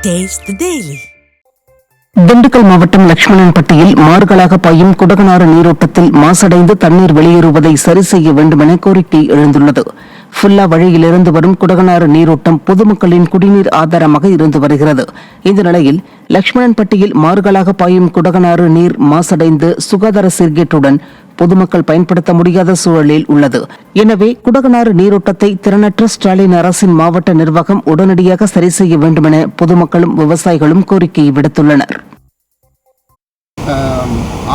Taste the Daily. Dindigul மாவட்டம் லட்சுமணன்பட்டியில் மார்களாக பாயும் குடகனாறு நீரோட்டத்தில் மாசடைந்து தண்ணீர் வெளியேறுவதை சரி செய்ய வேண்டும் என கோரிக்கை எழுந்துள்ளது. ஃபுல்லா வழியிலிருந்து வரும் குடகனாறு நீரோட்டம் பொதுமக்களின் குடிநீர் ஆதாரமாக இருந்து வருகிறது. இந்த நிலையில் லட்சுமணன்பட்டியில் மார்களாக பாயும் குடகனாறு நீர் மாசடைந்து சுகாதார சீர்கேட்டுடன் பொதுமக்கள் பயன்படுத்த முடியாத சூழலில் உள்ளது. எனவே குடகனாறு நீரோட்டத்தை திறனற்ற ஸ்டாலின் அரசின் மாவட்ட நிர்வாகம் உடனடியாக சரி செய்ய வேண்டும் என பொதுமக்களும் விவசாயிகளும் கோரிக்கை விடுத்துள்ளனர்.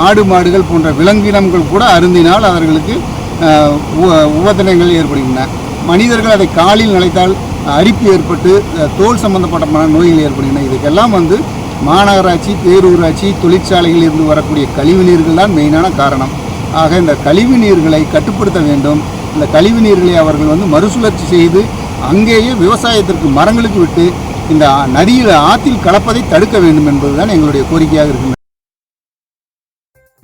ஆடு மாடுகள் போன்ற விலங்கினங்கள் கூட அருந்தினால் அவர்களுக்கு உபத்திரங்கள் ஏற்படுகின்றன. மனிதர்கள் அதை காலில் நனைத்தால் அரிப்பு ஏற்பட்டு தோல் சம்பந்தப்பட்ட நோய்கள் ஏற்படுகின்றன. இதுக்கெல்லாம் மாநகராட்சி, பேரூராட்சி, தொழிற்சாலைகளில் இருந்து வரக்கூடிய கழிவு நீர்கள் தான் மெயினான காரணம். ஆக இந்த கழிவு நீர்களை கட்டுப்படுத்த வேண்டும். இந்த கழிவு நீர்களை அவர்கள் மறுசுழற்சி செய்து அங்கேயே விவசாயத்திற்கு மரங்களுக்கு விட்டு இந்த நதியில் ஆற்றில் கலப்பதை தடுக்க வேண்டும் என்பதுதான் எங்களுடைய கோரிக்கையாக இருக்கின்றது.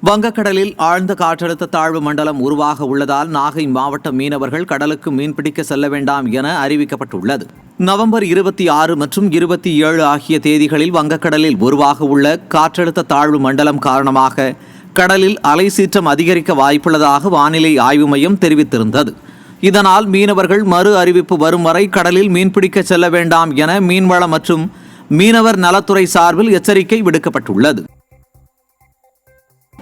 வங்கக்கடலில் ஆழ்ந்த காற்றழுத்த தாழ்வு மண்டலம் உருவாக உள்ளதால் நாகை மாவட்ட மீனவர்கள் கடலுக்கு மீன்பிடிக்க செல்ல வேண்டாம் என அறிவிக்கப்பட்டுள்ளது. நவம்பர் 26 மற்றும் 27 ஆகிய தேதிகளில் வங்கக்கடலில் உருவாக உள்ள காற்றழுத்த தாழ்வு மண்டலம் காரணமாக கடலில் அலை சீற்றம் அதிகரிக்க வாய்ப்புள்ளதாக வானிலை ஆய்வு மையம் தெரிவித்திருந்தது. இதனால் மீனவர்கள் மறு அறிவிப்பு வரும் வரை கடலில் மீன்பிடிக்க செல்ல வேண்டாம் என மீன்வளம் மற்றும் மீனவர் நலத்துறை சார்பில் எச்சரிக்கை விடுக்கப்பட்டுள்ளது.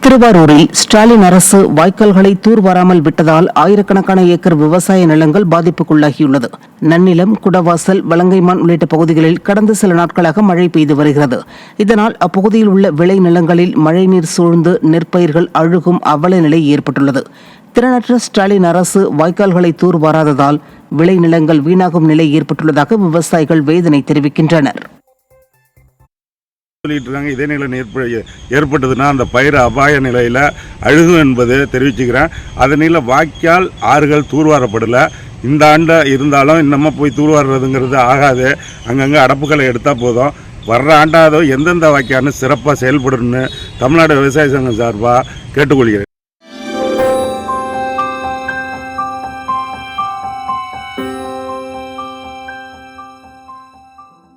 திருவாரூரில் ஸ்டாலின் அரசு வாய்க்கால்களை தூர்வாராமல் விட்டதால் ஆயிரக்கணக்கான ஏக்கர் விவசாய நிலங்கள் பாதிப்புக்குள்ளாகியுள்ளது. நன்னிலம், குடவாசல், வலங்கைமான் உள்ளிட்ட பகுதிகளில் கடந்த சில நாட்களாக மழை பெய்து வருகிறது. இதனால் அப்பகுதியில் உள்ள விளை நிலங்களில் மழைநீர் சூழ்ந்து நெற்பயிர்கள் அழுகும் அவல நிலை ஏற்பட்டுள்ளது. திறனற்ற ஸ்டாலின் அரசு வாய்க்கால்களை தூர்வாராததால் விளை நிலங்கள் வீணாகும் நிலை ஏற்பட்டுள்ளதாக விவசாயிகள் வேதனை தெரிவிக்கின்றனர். சொல்லிட்டு இருக்காங்க. இதே நிலை ஏற்பட்டதுன்னா அந்த பயிர் அபாய நிலையில் அழுகும் என்பது தெரிவிச்சுக்கிறேன். அதனால வாய்க்கால், ஆறுகள் தூர்வாரப்படலை. இந்த ஆண்டு இருந்தாலும் இன்னமும் போய் தூர்வாடுறதுங்கிறது ஆகாது. அங்கங்கே அடப்புகளை எடுத்தால் போதும். வர்ற ஆண்டாதோ எந்தெந்த வாய்க்கால்னு சிறப்பாக செயல்படணும்னு தமிழ்நாடு விவசாய சங்கம் சார்பாக கேட்டுக்கொள்கிறேன்.